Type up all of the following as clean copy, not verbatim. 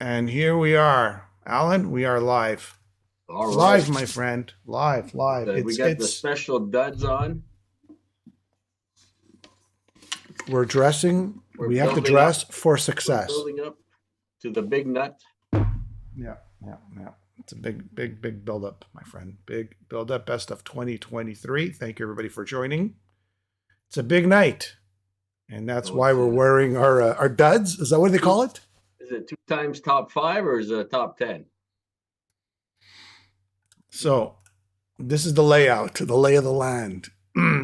And here we are. Alan, we are live. All Live, right. my friend. Live. We got the special duds on. We're dressing. We're We have to building up. dress for We're success. building up to the big nut. Yeah. It's a big build up, my friend. Big build up. Best of 2023. Thank you, everybody, for joining. It's a big night. And that's why we're wearing our duds. Is that what they call it? Is it 2 times top 5 or is it top 10? So this is the layout, the lay of the land.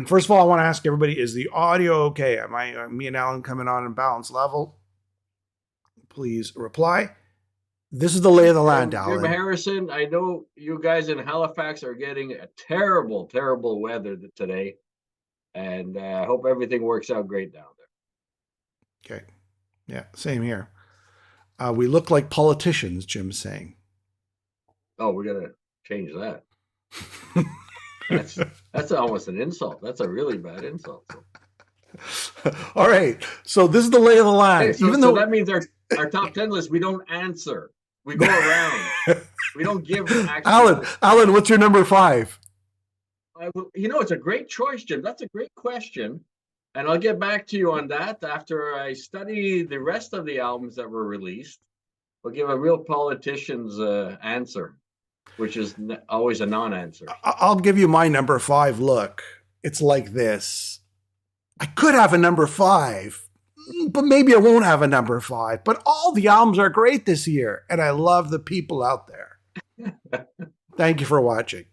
First of all, I want to ask everybody, is the audio okay? Me and Alan coming on in balanced level? Please reply. This is the lay of the land, Alan. Jim Harrison, I know you guys in Halifax are getting a terrible, terrible weather today. And I hope everything works out great down there. Okay. Yeah, same here. We look like politicians, Jim's saying. Oh, we got to change that. That's almost an insult. That's a really bad insult. All right. So this is the lay of the land. Hey, so that means our top 10 list, we don't answer. We go around. We don't give Alan, what's your number 5? It's a great choice, Jim. That's a great question. And I'll get back to you on that after I study the rest of the albums that were released. We'll give a real politician's answer, which is always a non-answer. I'll give you my number 5. Look, it's like this. I could have a number 5, but maybe I won't have a number 5. But all the albums are great this year, and I love the people out there. Thank you for watching.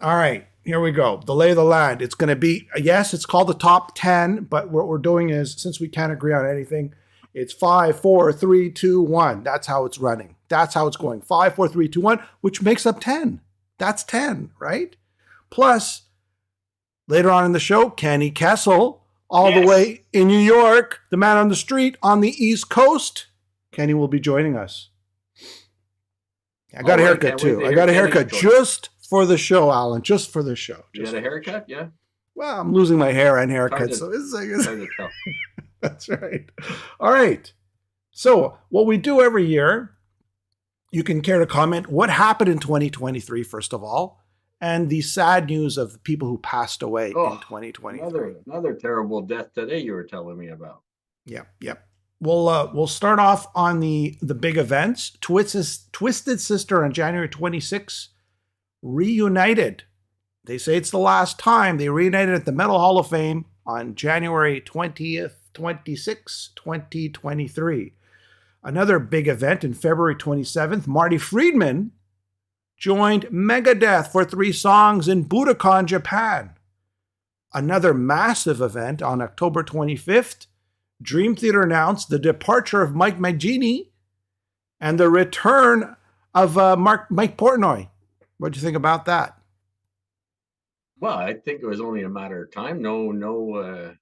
All right, here we go. The lay of the land. It's going to be, yes, it's called the top 10, but what we're doing is, since we can't agree on anything, it's 5, 4, 3, 2, 1. That's how it's running. That's how it's going. 5, 4, 3, 2, 1, which makes up 10. That's 10, right? Plus, later on in the show, Kenny Kessel, all the way in New York, the man on the street on the East Coast. Kenny will be joining us. I got a haircut too. I got a haircut just for the show, Alan. Just for the show. You got a haircut? Yeah. Well, I'm losing my hair and haircut, so it's hard to tell. That's right. All right. So what we do every year, you can care to comment what happened in 2023, first of all, and the sad news of people who passed away in 2023. Another terrible death today you were telling me about. Yep. We'll start off on the big events. Twisted Sister on January 26th reunited. They say it's the last time. They reunited at the Metal Hall of Fame on January 20th, 2023. Another big event in February 27th, Marty Friedman joined Megadeth for 3 songs in Budokan, Japan. Another massive event on October 25th, Dream Theater announced the departure of Mike Mangini and the return of Mike Portnoy. What do you think about that? Well, I think it was only a matter of time. No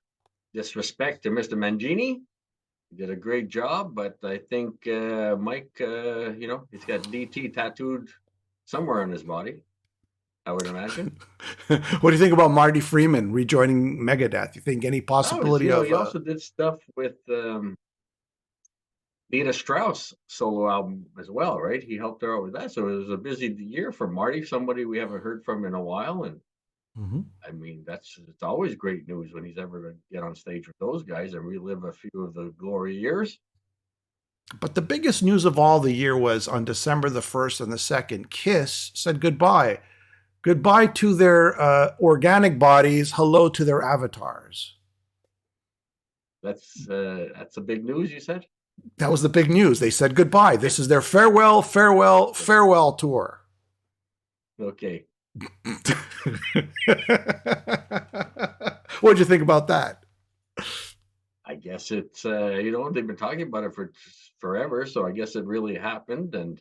disrespect to Mr. Mangini. He did a great job, but I think Mike, he's got DT tattooed somewhere on his body, I would imagine. What do you think about Marty Friedman rejoining Megadeth? You think any possibility of... He also did stuff with Nita Strauss solo album as well, right? He helped her out with that. So it was a busy year for Marty, somebody we haven't heard from in a while. And I mean, it's always great news when he's ever going to get on stage with those guys and relive a few of the glory years. But the biggest news of all the year was on December the 1st and the 2nd, Kiss said goodbye. Goodbye to their organic bodies. Hello to their avatars. That's a big news, you said? That was the big news. They said goodbye. This is their farewell tour. Okay. What'd you think about that? I guess it's they've been talking about it for forever, so I guess it really happened, and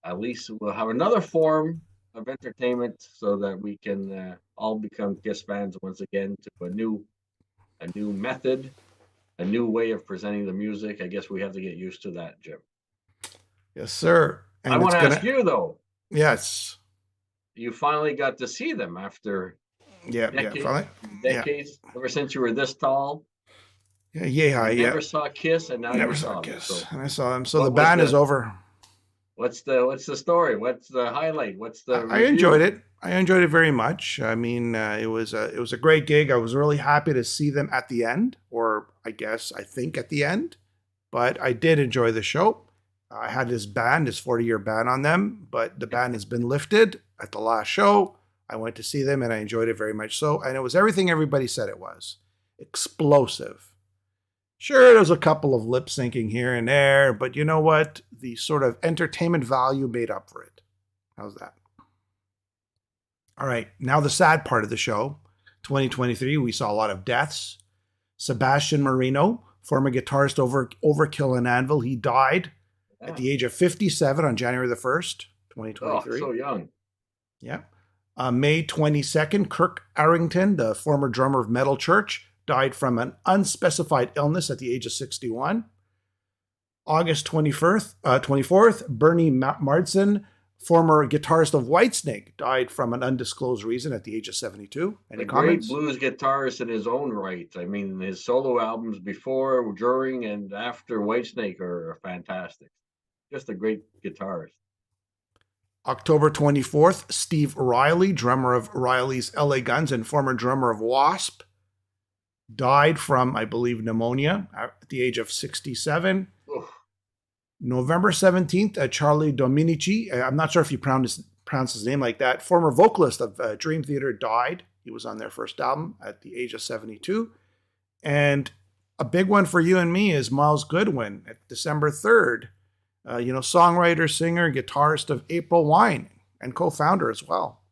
at least we'll have another form of entertainment so that we can all become Kiss fans once again to a new method, a new way of presenting the music. I guess we have to get used to that, Jim. Yes, sir. And I want to ask you though. Yes. You finally got to see them after decades, ever since you were this tall. Yeah, yeah, You yeah. never saw Kiss, and now you Never saw saw them. Kiss, So, and I saw them. So the what was band is the over. what's the story? What's the highlight? What's the I enjoyed review? it. I enjoyed it very much. I mean, it was a great gig. I was really happy to see them at the end, or I think at the end. But I did enjoy the show. I had his band, his 40-year ban on them, but the ban has been lifted at the last show. I went to see them and I enjoyed it very much so. And it was everything everybody said it was. Explosive. Sure, there's a couple of lip syncing here and there, but you know what? The sort of entertainment value made up for it. How's that? All right, now the sad part of the show. 2023, we saw a lot of deaths. Sebastian Marino, former guitarist over Overkill and Anvil, he died at Yeah. the age of 57 on January the 1st, Oh, 2023. so young. Yeah. May 22nd, Kirk Arrington, the former drummer of Metal Church, died from an unspecified illness at the age of 61. August 24th, Bernie Marsden, former guitarist of Whitesnake, died from an undisclosed reason at the age of 72. A Any great comments? blues guitarist in his own right. I mean, his solo albums before, during, and after Whitesnake are fantastic. Just a great guitarist. October 24th, Steve Riley, drummer of Riley's LA Guns and former drummer of Wasp, died from, I believe, pneumonia at the age of 67. Oof. November 17th, Charlie Dominici, I'm not sure if you pronounce his name like that, former vocalist of Dream Theater, died. He was on their first album at the age of 72. And a big one for you and me is Miles Goodwin at December 3rd. Songwriter, singer, guitarist of April Wine and co-founder as well.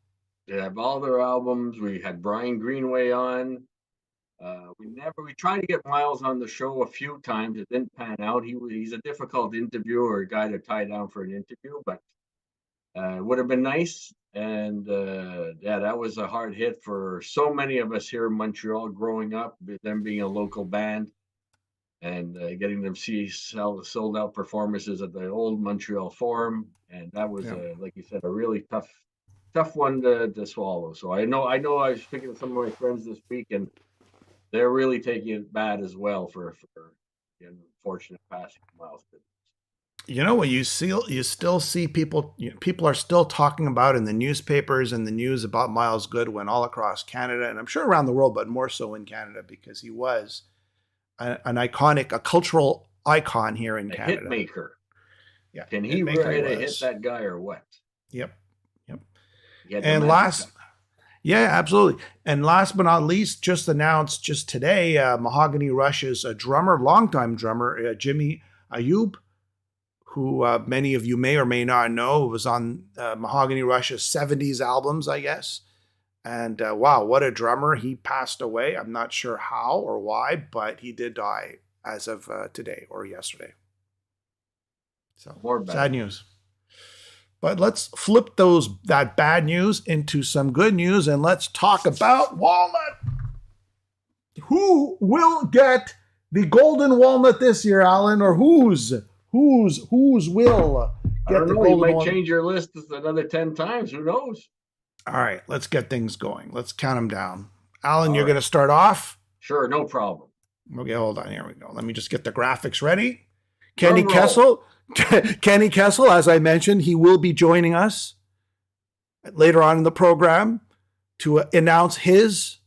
They have all their albums. We had Brian Greenway on. We tried to get Miles on the show a few times. It didn't pan out. He's a difficult interviewer, a guy to tie down for an interview, but it would have been nice. And yeah, that was a hard hit for so many of us here in Montreal growing up, them being a local band and getting them sold out performances at the old Montreal Forum. And that was, Yeah. like you said, a really tough one to swallow. So I know I was speaking to some of my friends this week, and they're really taking it bad as well for the unfortunate passing of Miles Goodman. You know what you still see people people are still talking about in the newspapers and the news about Miles Goodwin all across Canada and I'm sure around the world, but more so in Canada because he was a cultural icon here in A hit Canada. maker. Yeah, Can he hit maker he write a hit, was. that guy, or what? Yep, yep. He had the And magic touch. yeah, absolutely. And last but not least, just announced just today, Mahogany Rush's longtime drummer, Jimmy Ayub, who many of you may or may not know, was on Mahogany Rush's 70s albums, I guess. And wow, what a drummer. He passed away. I'm not sure how or why, but he did die as of today or yesterday. So More bad sad news. But let's flip that bad news into some good news and let's talk about Walnut. Who will get the golden walnut this year, Alan? Or whose will I get don't the know. You golden might walnut? change your list another 10 times. Who knows? All right, let's get things going. Let's count them down. Alan, All you're right. going to start off. Sure, no problem. Okay, hold on. Here we go. Let me just get the graphics ready. Drum roll. Kenny Kessel, as I mentioned, he will be joining us later on in the program to announce his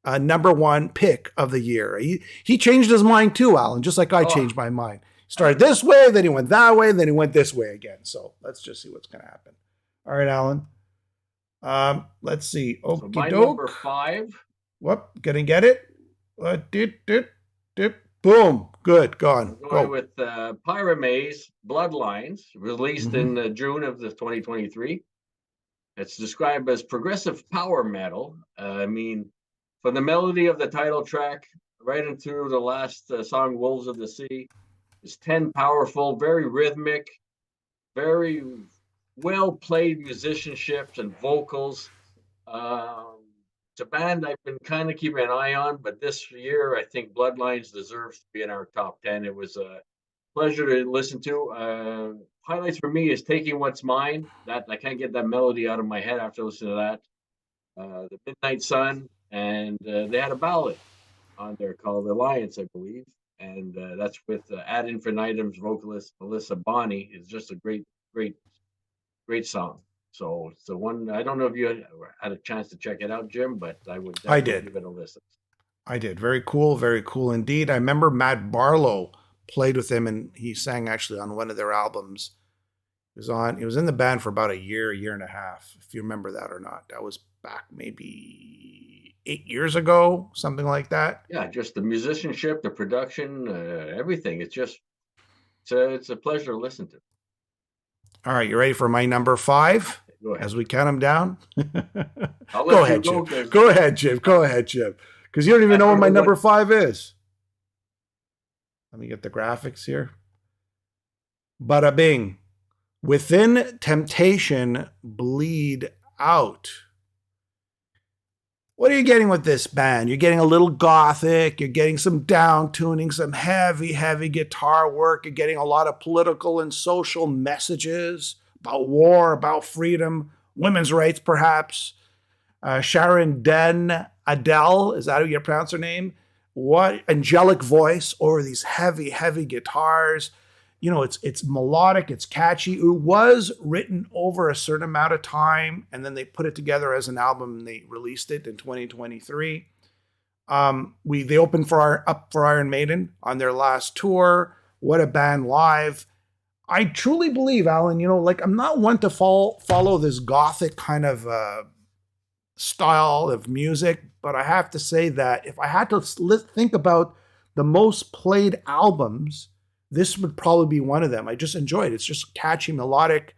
number one pick of the year. He changed his mind too, Alan, just like I changed my mind. Started this way, then he went that way, then he went this way again. So let's just see what's going to happen. All right, Alan. Let's see. So my number 5. Whoop, gonna get it. Boom. Good. Gone. I'm going with Pyramaze Bloodlines, released in June of 2023. It's described as progressive power metal. I mean, from the melody of the title track right into the last song, Wolves of the Sea, it's 10 powerful, very rhythmic, very well played musicianship and vocals. It's a band I've been kind of keeping an eye on, but this year I think Bloodlines deserves to be in our top 10. It was a pleasure to listen to. Highlights for me is Taking What's Mine. That I can't get that melody out of my head after listening to that. The Midnight Sun, and they had a ballad on there called Alliance, I believe. and that's with Ad Infinitum's vocalist Melissa Bonney. It's just a great, great song. So it's the one. I don't know if you had a chance to check it out, Jim, but I would I definitely did. give it a listen. I did. Very cool indeed. I remember Matt Barlow played with him, and he sang actually on one of their albums. He was in the band for about a year and a half, if you remember that or not. That was back maybe 8 years ago, something like that. Yeah, just the musicianship, the production, everything. It's a pleasure to listen to. All right, you ready for my number 5? Go ahead. As we count them down? I'll Go let you ahead, go. Jim. Go ahead, Jim. Go ahead, Jim. Because you don't even know what my number 5 is. Let me get the graphics here. Bada bing. Within temptation, bleed out. What are you getting with this band? You're getting a little gothic. You're getting some down tuning, some heavy guitar work. You're getting a lot of political and social messages about war, about freedom, women's rights, perhaps. Sharon Den Adele, is that how you pronounce her name? What angelic voice over these heavy guitars. You know, it's melodic, it's catchy. It was written over a certain amount of time, and then they put it together as an album and they released it in 2023. They opened for Iron Maiden on their last tour. What a band live. I truly believe, Alan, I'm not one to follow this gothic kind of style of music, but I have to say that if I had to think about the most played albums, this would probably be one of them. I just enjoy it. It's just catchy, melodic,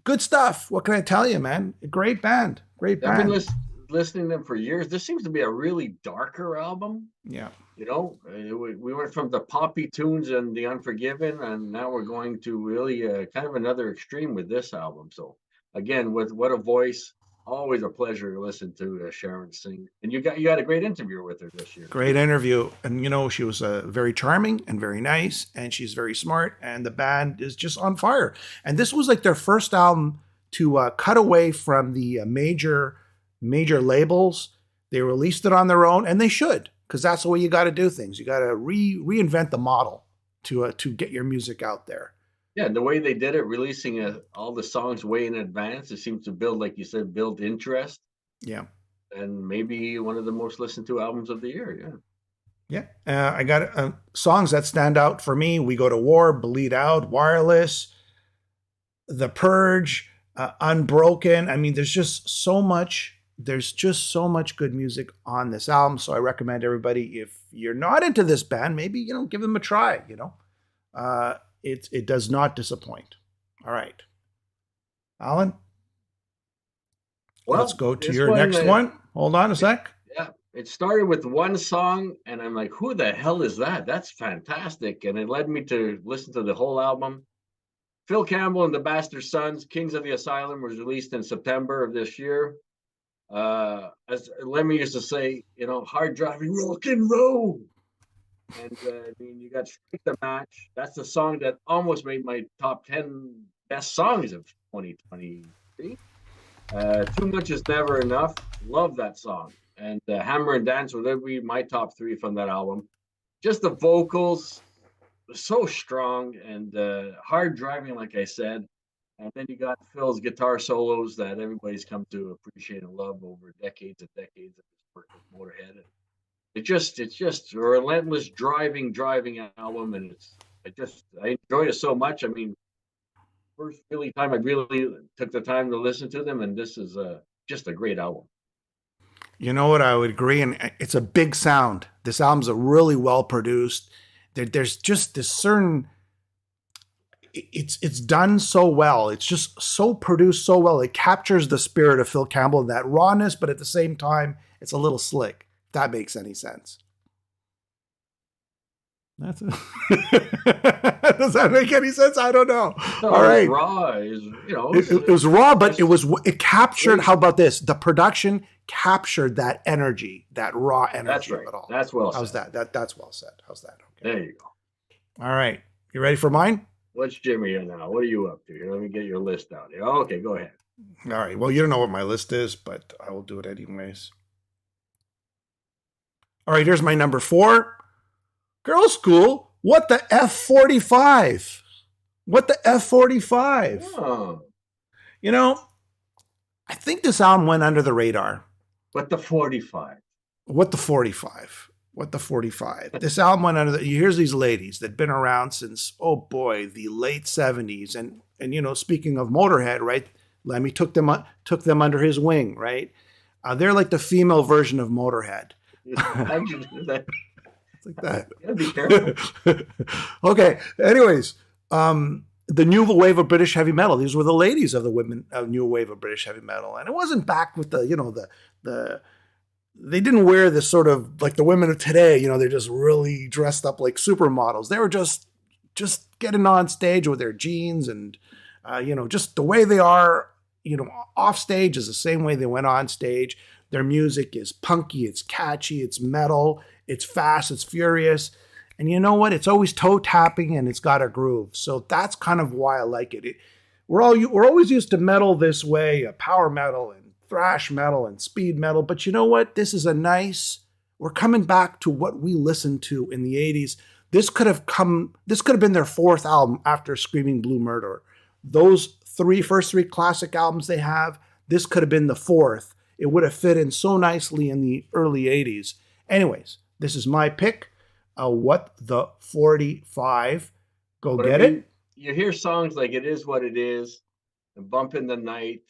good stuff. What can I tell you, man? A great band. Great band. I've been listening to them for years. This seems to be a really darker album. Yeah. We went from the poppy tunes and the Unforgiven, and now we're going to really kind of another extreme with this album. So again, with what a voice. Always a pleasure to listen to Sharon sing. And you had a great interview with her this year. Great interview. And, she was very charming and very nice, and she's very smart, and the band is just on fire. And this was like their first album to cut away from the major labels. They released it on their own, and they should, because that's the way you got to do things. You got to reinvent the model to get your music out there. Yeah, and the way they did it, releasing all the songs way in advance, it seems to build, like you said, build interest. Yeah. And maybe one of the most listened to albums of the year. Yeah. I got songs that stand out for me. We Go to War, Bleed Out, Wireless, The Purge, Unbroken. I mean, there's just so much good music on this album. So I recommend everybody, if you're not into this band, maybe, give them a try, It does not disappoint. All right. Alan? Well, let's go to your next one. Hold on a sec. Yeah. It started with one song, and I'm like, who the hell is that? That's fantastic. And it led me to listen to the whole album. Phil Campbell and the Bastard Sons, Kings of the Asylum, was released in September of this year. As Lemmy used to say, hard driving rock and roll. And you got Strike the Match. That's the song that almost made my top 10 best songs of 2023. Too Much Is Never Enough. Love that song. And Hammer and Dance would be my top 3 from that album. Just the vocals, so strong, and hard driving, like I said. And then you got Phil's guitar solos that everybody's come to appreciate and love over decades and decades of his work with Motorhead. It's just a relentless driving album, and I enjoyed it so much. I mean, first time I really took the time to listen to them, and this is just a great album. You know what? I would agree, and it's a big sound. This album's a really well produced. There's just this certain. It's done so well. It's just so produced so well. It captures the spirit of Phil Campbell, that rawness, but at the same time, it's a little slick. That makes any sense. Does that make any sense? I don't know. No, all right. Raw is, it was raw, but it captured. How about this? The production captured that energy, that raw energy. That's right. Of it all. That's well How's said. That's well said. How's that? Okay. There you go. All right. You ready for mine? What's Jimmy here now? What are you up to? Here, let me get your list out here. Okay, go ahead. All right. Well, you don't know what my list is, but I will do it anyways. All right, here's my number 4. Girls' School? What the F45? What the F45? Oh, You know, I think this album went under the radar. but the 45. What the 45? What the 45? This album went under the. Here's these ladies that'd been around since, oh boy, the late 70s. And you know, speaking of Motorhead, right? Lemmy took them under his wing, right? They're like the female version of Motorhead. It's like that. Yeah, be careful. Okay. Anyways, the new wave of British heavy metal. These were the ladies of the women of new wave of British heavy metal, and it wasn't back with the they didn't wear this sort of like the women of today. You know, they're just really dressed up like supermodels. They were just getting on stage with their jeans and just the way they are. You know, off stage is the same way they went on stage. Their music is punky, it's catchy, it's metal, it's fast, it's furious. And you know what? It's always toe tapping and it's got a groove. So that's kind of why I like it. We're always used to metal this way, power metal and thrash metal and speed metal. But you know what? This is we're coming back to what we listened to in the 80s. This could have been their fourth album after Screaming Blue Murder. Those first three classic albums they have, this could have been the fourth. It would have fit in so nicely in the early 80s. Anyways, this is my pick. What the 45? Go get it. You hear songs like It Is What It Is, and Bump in the Night.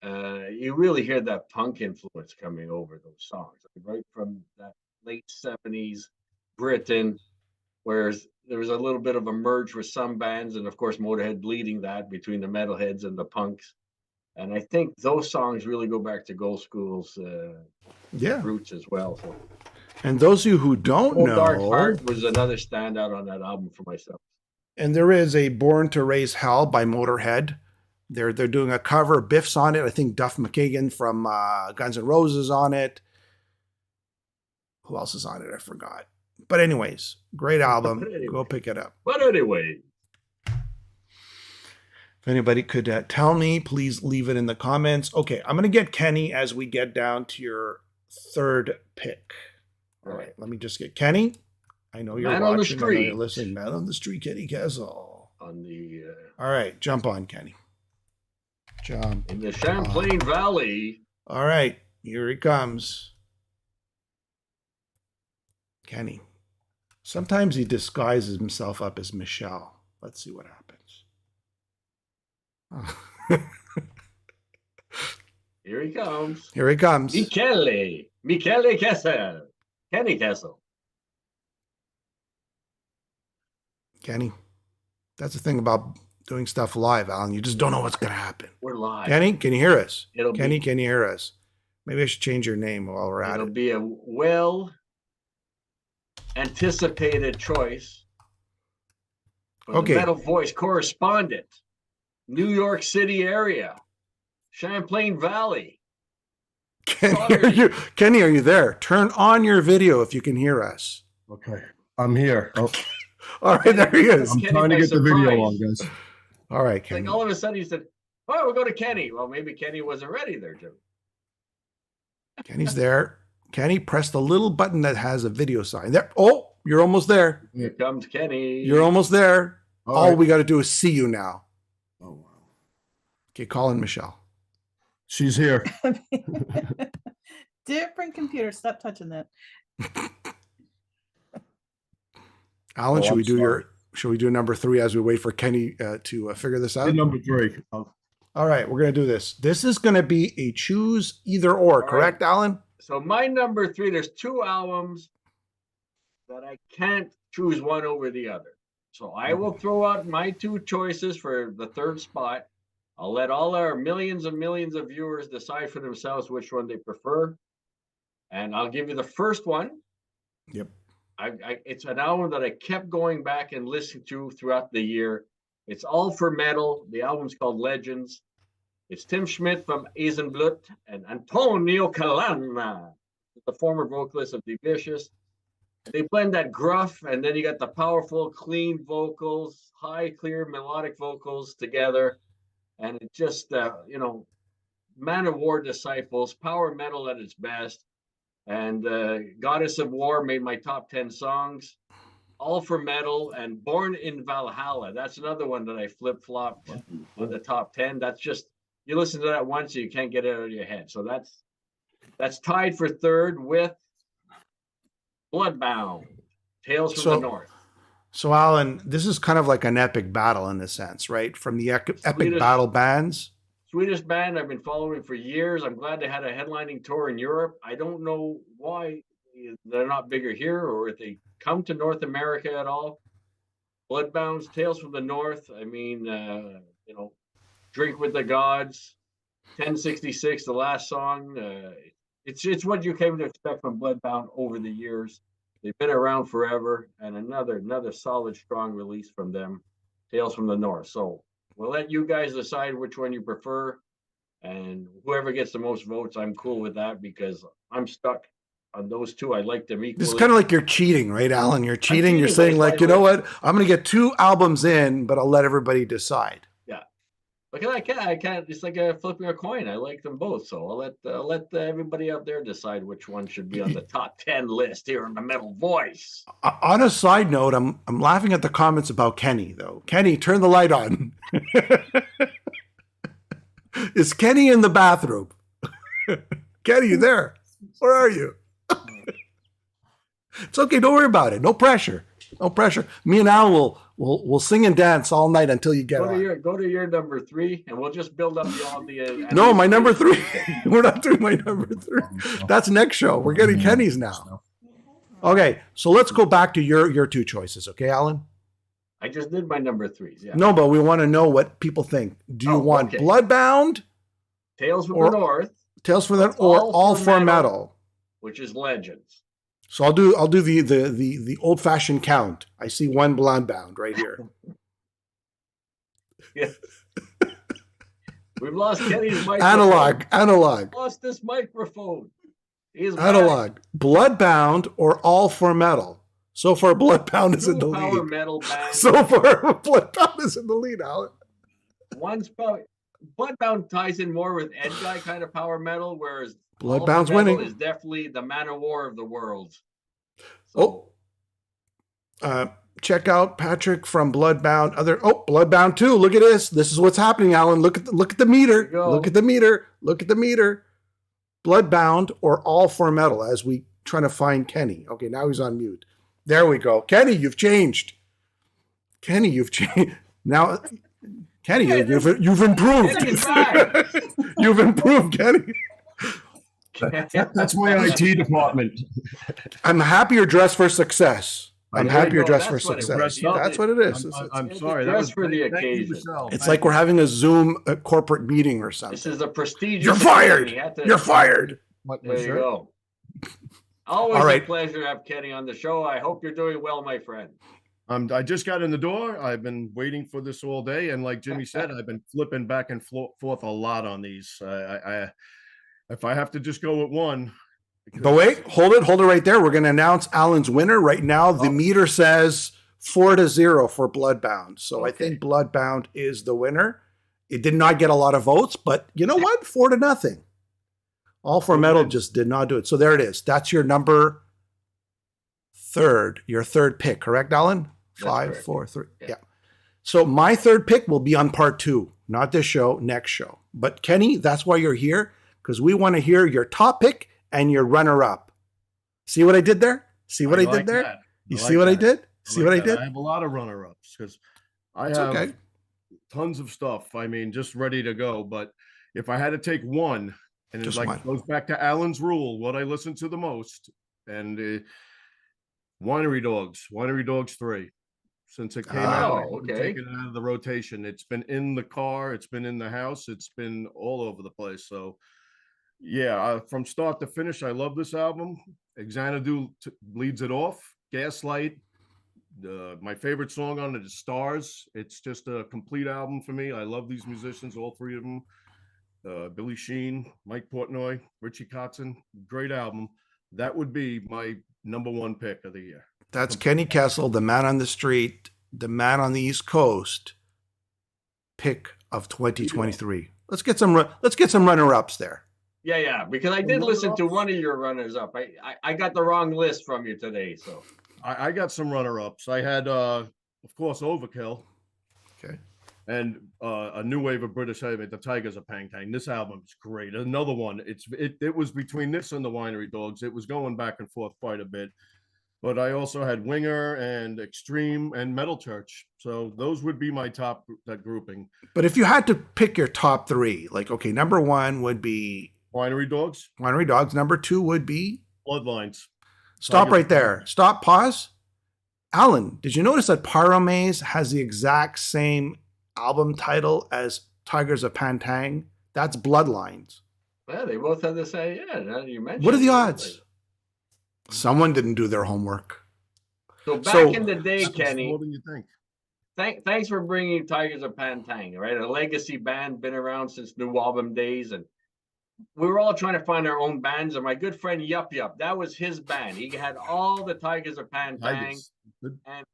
You really hear that punk influence coming over those songs, right from that late 70s Britain, whereas there was a little bit of a merge with some bands, and of course Motorhead leading that between the metalheads and the punks. And I think those songs really go back to Girls' School's roots as well. So. And those of you who don't know, Dark Heart was another standout on that album for myself. And there is a Born to Raise Hell by Motorhead. They're doing a cover. Biff's on it. I think Duff McKagan from Guns N' Roses on it. Who else is on it? I forgot. But anyways, great album. Go pick it up. But anyway. If anybody could tell me, please leave it in the comments. Okay, I'm going to get Kenny as we get down to your third pick. All right, let me just get Kenny. I know you're watching. On the street. I know you're listening. Man on the Street, Kenny Kessel. On the. All right, jump on, Kenny. Jump. In the Champlain Valley. All right, here he comes. Kenny. Sometimes he disguises himself up as Michelle. Let's see what happens. Oh. Here he comes. Here he comes. Michele Kessel. Kenny Kessel. Kenny, that's the thing about doing stuff live, Alan. You just don't know what's going to happen. We're live. Kenny, can you hear us? Kenny, can you hear us? Maybe I should change your name while we're at it. It'll be a well-anticipated choice. Okay. The Metal Voice correspondent, New York City area, Champlain Valley. Kenny, are you there? Turn on your video if you can hear us. Okay, I'm here. Oh. All right, there he is. I'm trying to get the video on, guys. All right, Kenny. Like all of a sudden he said, "Oh, we'll go to Kenny." Well, maybe Kenny wasn't ready there, Jim. Kenny's there. Kenny, press the little button that has a video sign. There. Oh, you're almost there. Here comes Kenny. You're almost there. All we got to do is see you now. Oh, wow. Okay, call in Michelle. She's here. Different computer. Stop touching that. Alan, should we do number 3 as we wait for Kenny to figure this out? Number 3. All right, we're going to do this. This is going to be a choose either or, correct, Alan? So my number 3, there's 2 albums that I can't choose one over the other. So I will throw out my 2 choices for the third spot. I'll let all our millions and millions of viewers decide for themselves which one they prefer. And I'll give you the first one. Yep. It's an album that I kept going back and listening to throughout the year. It's all for metal. The album's called Legends. It's Tim Schmidt from Eisenblut and Antonio Calana, the former vocalist of The Vicious. They blend that gruff, and then you got the powerful, clean vocals, high, clear, melodic vocals together. And it just, Man of War disciples, power metal at its best. And Goddess of War made my top 10 songs. All for Metal, and Born in Valhalla. That's another one that I flip-flopped on the top 10. That's just, you listen to that once, you can't get it out of your head. So that's tied for third with Bloodbound, Tales from the North. So, Alan, this is kind of like an epic battle in a sense, right? From the epic battle bands. Swedish band I've been following for years. I'm glad they had a headlining tour in Europe. I don't know why they're not bigger here, or if they come to North America at all. Bloodbound's Tales from the North. I mean, Drink with the Gods, 1066, the last song. It's what you came to expect from Bloodbound over the years. They've been around forever, and another solid, strong release from them, Tales from the North. So we'll let you guys decide which one you prefer, and whoever gets the most votes, I'm cool with that, because I'm stuck on those two. I like them equally. This is kind of like you're cheating, right, Alan? You're cheating. You're saying, like, you know what? I'm going to get 2 albums in, but I'll let everybody decide. Yeah. Because I can't. It's like flipping a coin. I like them both, so I'll let everybody out there decide which one should be on the top 10 list here on the Metal Voice. On a side note, I'm laughing at the comments about Kenny, though. Kenny, turn the light on. Is Kenny in the bathroom? Kenny, you there? Where are you? It's okay. Don't worry about it. No pressure. No pressure. Me and Al will sing and dance all night until you get on. Go to your number 3, and we'll just build up all the. No, my number 3. We're not doing my number 3. That's next show. We're getting Kenny's now. Okay, so let's go back to your 2 choices. Okay, Alan? I just did my number 3s. Yeah. No, but we want to know what people think. Do you want Bloodbound, Tales from the North, or All for Metal, which is Legends? So I'll do the old fashioned count. I see 1 Bloodbound right here. Yeah. We've lost Kenny's microphone. Analog. Lost this microphone. He's analog. Back. Bloodbound or All for Metal. So far, Bloodbound is in the power lead. Metal band. So far, Bloodbound is in the lead, Alan. One's probably Bloodbound ties in more with Edguy kind of power metal, whereas Bloodbound's winning. Is definitely the Man of War of the world. So, check out Patrick from Bloodbound. Bloodbound 2. Look at this. This is what's happening, Alan. Look at the meter. Look at the meter. Look at the meter. Bloodbound or All for Metal as we trying to find Kenny. Okay, now he's on mute. There we go. Kenny, you've changed. Kenny, you've changed. Now, Kenny, you've improved. You've improved, Kenny. That's my IT department. I'm happier dressed for success. I'm happier dressed for success. That's what it is. I'm sorry. That was for the occasion. It's like we're having a Zoom corporate meeting or something. This is a prestigious. You're fired. You're fired. There you go. Always a pleasure to have Kenny on the show. I hope you're doing well, my friend. I just got in the door. I've been waiting for this all day, and like Jimmy said, I've been flipping back and forth a lot on these. If I have to just go with one. But wait, hold it right there. We're going to announce Alan's winner right now. The meter says 4-0 for Bloodbound. So I think Bloodbound is the winner. It did not get a lot of votes, but you know what? 4-0. All for Metal just did not do it. So there it is. That's your number 3rd, your 3rd pick, correct, Alan? 5, 4, 3. Yeah. So my 3rd pick will be on part 2, not this show, next show. But Kenny, that's why you're here, because we want to hear your top pick and your runner-up. See what I did there? See what I did there? That. You see what I did? See what I did? I have a lot of runner-ups because I have tons of stuff. I mean, just ready to go. But if I had to take one, and it's like goes back to Alan's rule, what I listen to the most, and Winery Dogs 3. Since it came out, taken it out of the rotation. It's been in the car, it's been in the house, it's been all over the place. So yeah, from start to finish, I love this album. Xanadu leads it off. Gaslight, my favorite song on it is Stars. It's just a complete album for me. I love these musicians, all 3 of them. Billy Sheen, Mike Portnoy, Richie Kotzen, great album. That would be my number 1 pick of the year. That's Kenny Kessel, the man on the street, the man on the East Coast, pick of 2023. Let's get some runner-ups there. Yeah, because I did listen to one of your runners-up. I got the wrong list from you today, so I got some runner-ups. I had, of course, Overkill. Okay. And a new wave of British heavy, the Tigers of Pang Tang. This album is great. Another one. It was between this and the Winery Dogs. It was going back and forth quite a bit. But I also had Winger and Extreme and Metal Church. So those would be my top that grouping. But if you had to pick your top three, like, okay, number one would be Winery Dogs. Winery Dogs. Number two would be Bloodlines. Stop right there. Stop, pause. Alan, did you notice that Pyromaze has the exact same album title as Tigers of Pantang? That's Bloodlines. Yeah, they both have the same. Yeah, now you mentioned. What are the odds? Someone didn't do their homework. So back in the day, Kenny. What do you think? Thanks for bringing Tigers of Pantang, right? A legacy band, been around since New Album days, and we were all trying to find our own bands. And my good friend Yup Yup, that was his band. He had all the Tigers of Pantang, and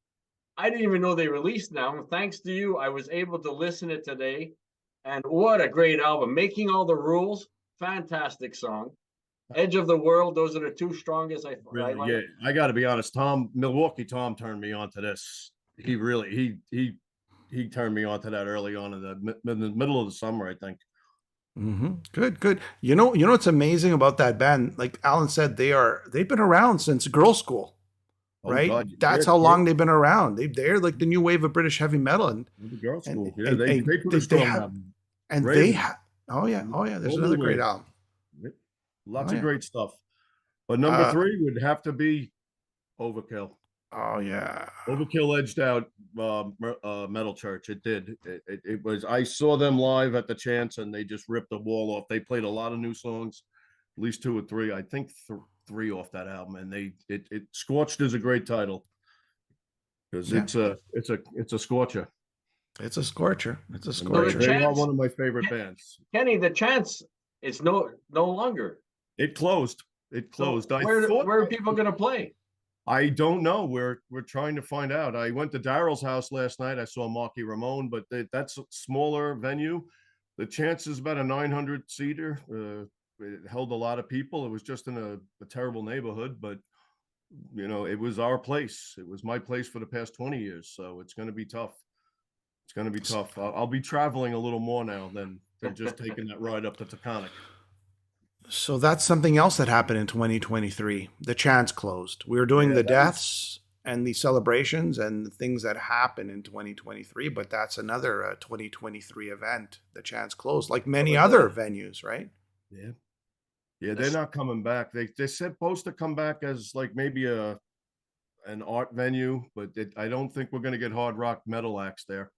I didn't even know they released now. Thanks to you, I was able to listen to it today, and what a great album! Making All the Rules, fantastic song. Edge of the World, those are the two strongest. Really, yeah, I got to be honest. Milwaukee Tom turned me on to this. He really he turned me on to that early on in the middle of the summer, I think. Mm-hmm. Good. You know what's amazing about that band? Like Alan said, they've been around since girls' school, right? God, that's how long they've been around. They're like the new wave of British heavy metal, and the girls' school. Yeah, they put a strong album. And they have. Oh yeah. There's another great album. Lots of great stuff. But number three would have to be Overkill. Oh yeah. Overkill edged out Metal Church. It did. It was. I saw them live at the Chance, and they just ripped the wall off. They played a lot of new songs, at least two or three. I think three off that album, and it Scorched is a great title because it's a scorcher. It's a scorcher. It's a scorcher. They are one of my favorite bands. Kenny, the Chance is no longer. It closed. So where are people going to play? I don't know. We're trying to find out. I went to Daryl's house last night. I saw Marky Ramone, but that's a smaller venue. The Chance is about a 900 seater. It held a lot of people. It was just in a terrible neighborhood, but it was our place. It was my place for the past 20 years. So it's going to be tough. It's going to be tough. I'll be traveling a little more now than just taking that ride up to Taconic. So that's something else that happened in 2023. The Chance closed. We were doing the deaths and the celebrations and the things that happened in 2023, but that's another 2023 event. The Chance closed, like many other venues, right? Yeah. Yeah, they're not coming back. They're supposed to come back as like maybe an art venue, but I don't think we're going to get hard rock metal acts there.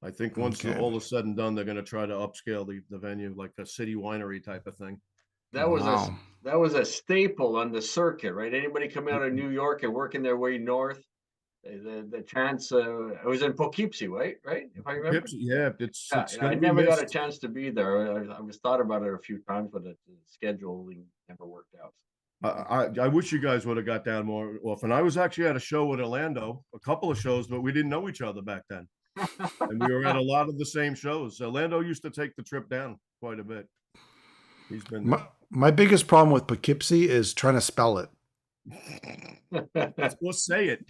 I think once all is said and done, they're going to try to upscale the venue, like a city winery type of thing. That was a staple on the circuit, right? Anybody coming out of New York and working their way north, the Chance it was in Poughkeepsie, right? If I remember. Poughkeepsie, yeah, it's I never got a chance to be there. I was thought about it a few times, but the scheduling never worked out. I wish you guys would have got down more often. I was actually at a show with Orlando, a couple of shows, but we didn't know each other back then. And we were at a lot of the same shows. Orlando used to take the trip down quite a bit. He's been my biggest problem with Poughkeepsie is trying to spell it. Let's say it.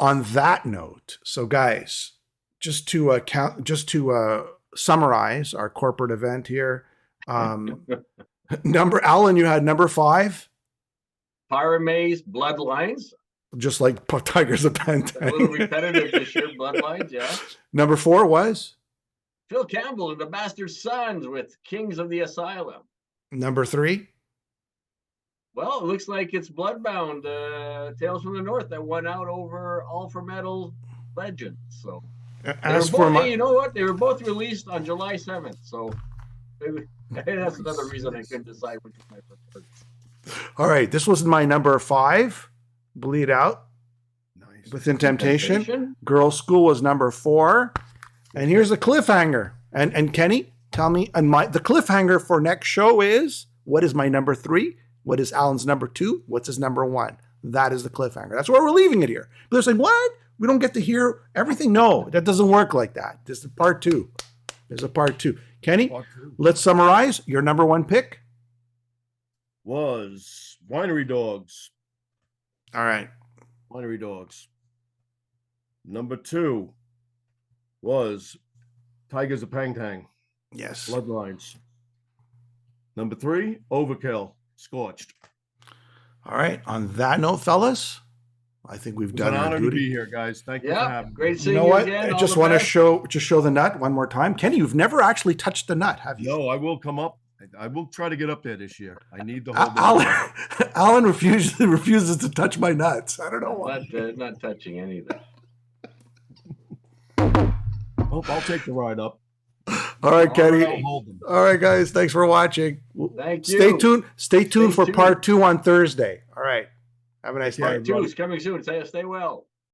On that note, so guys, just to summarize our corporate event here, Alan, you had number 5. Pyromaze, Bloodlines. Just like Tigers of Pantang. A little repetitive this year, Bloodlines, yeah. Number 4 was? Phil Campbell and the Bastard Sons with Kings of the Asylum. Number 3? Well, it looks like it's Bloodbound, Tales from the North, that won out over All for Metal Legends. So, you know what? They were both released on July 7th. So, that's another reason I couldn't decide which was my preferred. All right, this was my number 5. Bleed Out. Nice. Within Temptation. Girls' School was number 4. And here's the cliffhanger. And Kenny, tell me, the cliffhanger for next show is, what is my number 3? What is Alan's number 2? What's his number 1? That is the cliffhanger. That's where we're leaving it here. But they're saying, what? We don't get to hear everything? No, that doesn't work like that. This is part 2. There's a part 2. Kenny, let's summarize. Your number 1 pick was Winery Dogs. All right. Winery Dogs. Number 2 was Tigers of Pang Tang. Yes. Bloodlines. Number 3, Overkill. Scorched. All right. On that note, fellas, I think we've done It's an our honor duty. to be here, guys. Thank you for having me. Great seeing You know you what? again. I just want to show the nut one more time. Kenny, you've never actually touched the nut, have you? No, I will come up. I will try to get up there this year. I need the whole. Alan refuses to touch my nuts. I don't know why. Not touching anything. Oh, I'll take the ride up. All right, Kenny. All right. All right, guys. Thanks for watching. Thank you. Stay tuned for part 2 on Thursday. All right. Have a nice day. Part 2 is coming soon. Stay well.